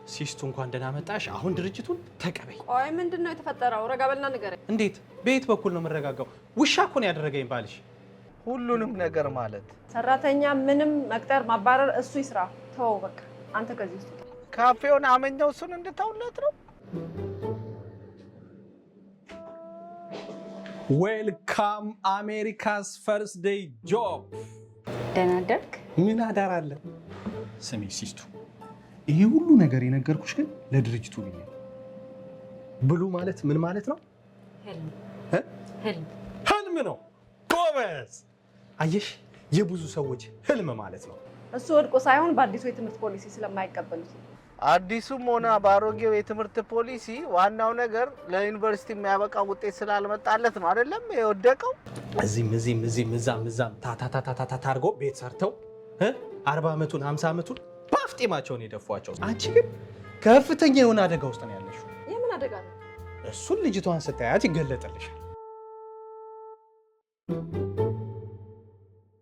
ሲስቱ እንኳን ደህና መጣሽ። አሁን ድርጅቱን ተቀበይ። ቆይ ምንድነው የተፈጠረው? ረጋ በልና ንገረኝ። እንዴት? በየት በኩል ነው የምረጋጋው? ውሻ እኮ ነው ያደረገኝ ባልሽ። ሁሉንም ነገር ማለት ሰራተኛ ምንም መቅጠር ማባረር እሱ ይስራ። ተው በቃ አንተ ከዚህ ውስጥ ካፌውን አመኛው እሱን እንድታውለት ነው። ዌልካም አሜሪካስ ፈርስት ዴይ ጆብ። ደህና አደርክ? ምን አዳር አለ? ስሚ ሲስቱ፣ ይሄ ሁሉ ነገር የነገርኩሽ ግን ለድርጅቱ ብዬ ነው። ብሉ ማለት ምን ማለት ነው? ህልም ነው። ጎበዝ! አየሽ፣ የብዙ ሰዎች ህልም ማለት ነው። እሱ ወድቆ ሳይሆን በአዲሱ የትምህርት ፖሊሲ ስለማይቀበሉት ነው። አዲሱም ሆነ ባሮጌው የትምህርት ፖሊሲ ዋናው ነገር ለዩኒቨርሲቲ የሚያበቃ ውጤት ስላልመጣለት ነው አይደለም የወደቀው። እዚህም እዛም ታታታታታ አድርጎ ቤት ሰርተው 40 ዓመቱን 50 ዓመቱን ባፍጤማቸውን የደፏቸው። አንቺ ግን ከፍተኛ የሆነ አደጋ ውስጥ ነው ያለሽው። የምን አደጋ ነው? እሱን ልጅቷን ስታያት ይገለጥልሻል።